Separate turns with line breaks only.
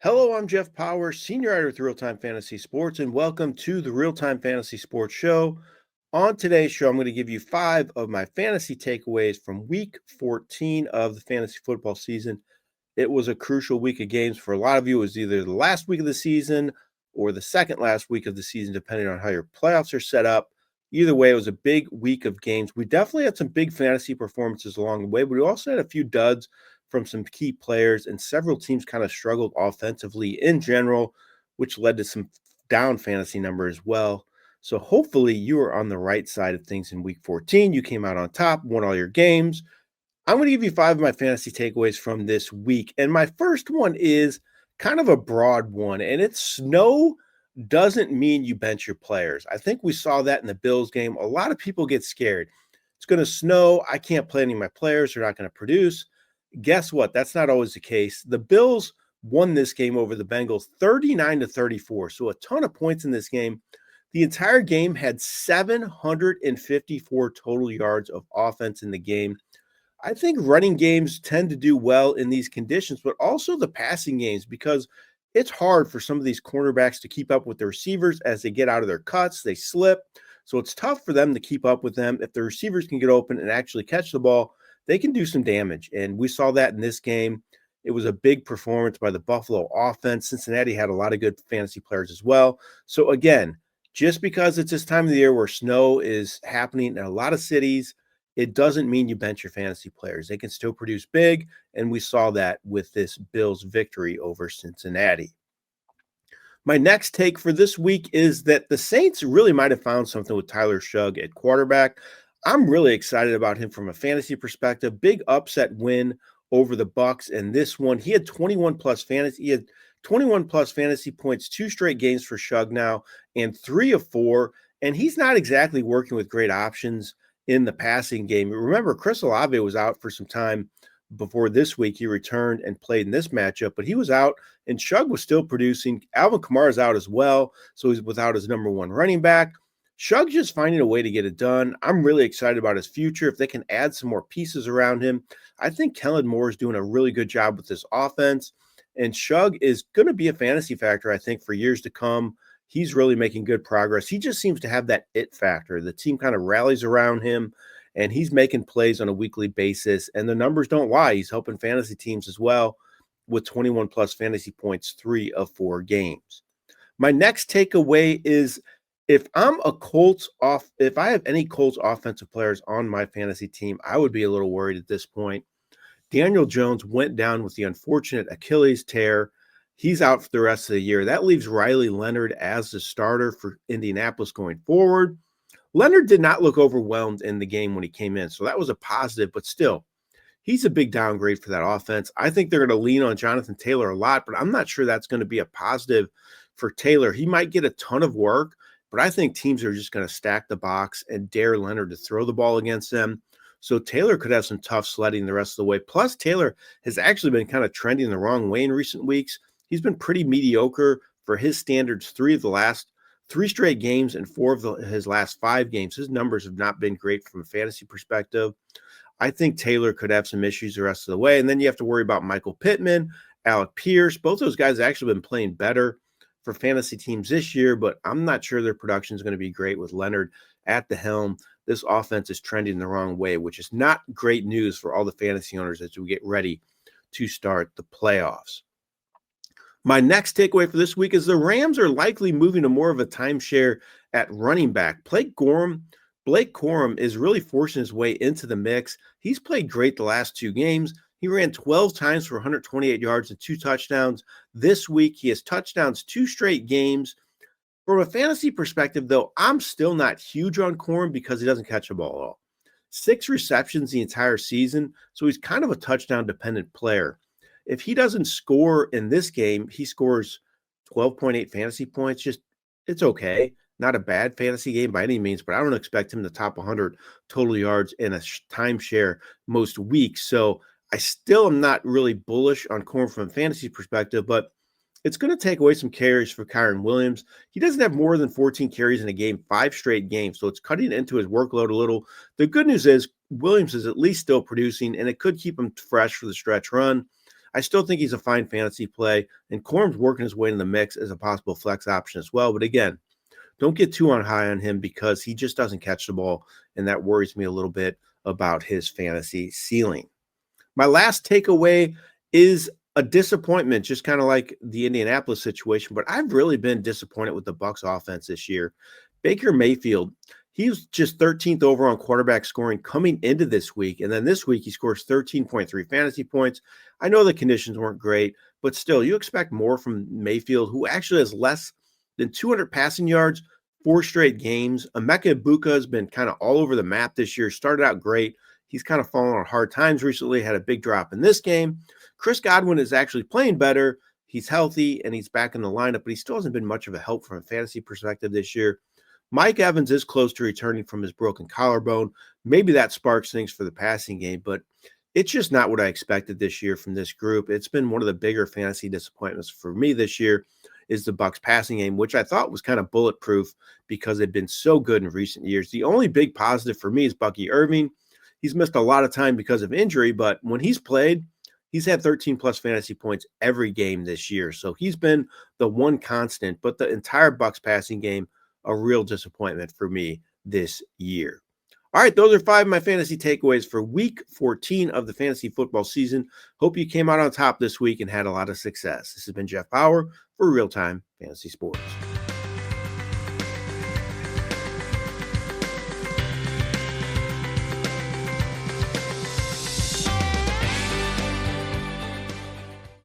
Hello, I'm Jeff Paur, senior writer with RealTime Fantasy Sports, and welcome to the RealTime Fantasy Sports Show. On today's show, I'm going to give you 5 of my fantasy takeaways from week 14 of the fantasy football season. It was a crucial week of games for a lot of you. It was either the last week of the season or the second last week of the season, depending on how your playoffs are set up. Either way, it was a big week of games. We definitely had some big fantasy performances along the way, but we also had a few duds from some key players, and several teams kind of struggled offensively in general, which led to some down fantasy numbers as well. So hopefully you are on the right side of things in week 14. You came out on top, won all your games. I'm going to give you 5 of my fantasy takeaways from this week. And my first one is kind of a broad one, and it's snow doesn't mean you bench your players. I think we saw that in the Bills game. A lot of people get scared. It's going to snow. I can't play any of my players. They're not going to produce. Guess what? That's not always the case. The Bills won this game over the Bengals 39-34. So a ton of points in this game. The entire game had 754 total yards of offense in the game. I think running games tend to do well in these conditions, but also the passing games, because it's hard for some of these cornerbacks to keep up with the receivers as they get out of their cuts, they slip. So it's tough for them to keep up with them. If the receivers can get open and actually catch the ball, they can do some damage. And we saw that in this game. It was a big performance by the Buffalo offense. Cincinnati had a lot of good fantasy players as well. So again, just because it's this time of the year where snow is happening in a lot of cities, it doesn't mean you bench your fantasy players. They can still produce big, and we saw that with this Bills victory over Cincinnati. My next take for this week is that the Saints really might have found something with Tyler Shugg at quarterback. I'm really excited about him from a fantasy perspective. Big upset win over the Bucs, and this one he had 21 plus fantasy. He had 21 plus fantasy points, 2 straight games for Shugg now, and 3 of 4. And he's not exactly working with great options in the passing game. Remember, Chris Olave was out for some time before this week. He returned and played in this matchup, but he was out, and Shugg was still producing. Alvin Kamara's out as well, so he's without his number 1 running back. Shugg's just finding a way to get it done. I'm really excited about his future. If they can add some more pieces around him, I think Kellen Moore is doing a really good job with this offense, and Shugg is going to be a fantasy factor, I think, for years to come. He's really making good progress. He just seems to have that it factor. The team kind of rallies around him, and he's making plays on a weekly basis, and the numbers don't lie. He's helping fantasy teams as well with 21 plus fantasy points, 3 of 4 games. My next takeaway is if I have any Colts offensive players on my fantasy team, I would be a little worried at this point. Daniel Jones went down with the unfortunate Achilles tear. He's out for the rest of the year. That leaves Riley Leonard as the starter for Indianapolis going forward. Leonard did not look overwhelmed in the game when he came in, so that was a positive, but still, he's a big downgrade for that offense. I think they're going to lean on Jonathan Taylor a lot, but I'm not sure that's going to be a positive for Taylor. He might get a ton of work, but I think teams are just going to stack the box and dare Leonard to throw the ball against them. So Taylor could have some tough sledding the rest of the way. Plus, Taylor has actually been kind of trending the wrong way in recent weeks. He's been pretty mediocre for his standards 3 straight games and 4 of his last 5 games. His numbers have not been great from a fantasy perspective. I think Taylor could have some issues the rest of the way. And then you have to worry about Michael Pittman, Alec Pierce. Both those guys have actually been playing better for fantasy teams this year, but I'm not sure their production is going to be great with Leonard at the helm. This offense is trending the wrong way, which is not great news for all the fantasy owners as we get ready to start the playoffs. My next takeaway for this week is the Rams are likely moving to more of a timeshare at running back. Blake Corum is really forcing his way into the mix. He's played great the last 2 games. He ran 12 times for 128 yards and 2 touchdowns. This week, he has touchdowns 2 straight games. From a fantasy perspective, though, I'm still not huge on Corum because he doesn't catch the ball at all. 6 receptions the entire season, so he's kind of a touchdown-dependent player. If he doesn't score in this game, he scores 12.8 fantasy points. It's okay. Not a bad fantasy game by any means, but I don't expect him to top 100 total yards in a timeshare most weeks. So I still am not really bullish on Corum from a fantasy perspective, but it's going to take away some carries for Kyren Williams. He doesn't have more than 14 carries in a game, 5 straight games, so it's cutting into his workload a little. The good news is Williams is at least still producing, and it could keep him fresh for the stretch run. I still think he's a fine fantasy play, and Corum's working his way in the mix as a possible flex option as well. But again, don't get too on high on him because he just doesn't catch the ball, and that worries me a little bit about his fantasy ceiling. My last takeaway is a disappointment, just kind of like the Indianapolis situation, but I've really been disappointed with the Bucs offense this year. Baker Mayfield, he was just 13th over on quarterback scoring coming into this week, and then this week he scores 13.3 fantasy points. I know the conditions weren't great, but still, you expect more from Mayfield, who actually has less than 200 passing yards, 4 straight games. Emeka Ibuka has been kind of all over the map this year. Started out great. He's kind of fallen on hard times recently, had a big drop in this game. Chris Godwin is actually playing better. He's healthy and he's back in the lineup, but he still hasn't been much of a help from a fantasy perspective this year. Mike Evans is close to returning from his broken collarbone. Maybe that sparks things for the passing game, but it's just not what I expected this year from this group. It's been one of the bigger fantasy disappointments for me this year is the Bucs passing game, which I thought was kind of bulletproof because they've been so good in recent years. The only big positive for me is Bucky Irving. He's missed a lot of time because of injury, but when he's played, he's had 13 plus fantasy points every game this year. So he's been the one constant, but the entire Bucs passing game, a real disappointment for me this year. All right, those are 5 of my fantasy takeaways for week 14 of the fantasy football season. Hope you came out on top this week and had a lot of success. This has been Jeff Paur for Real Time Fantasy Sports.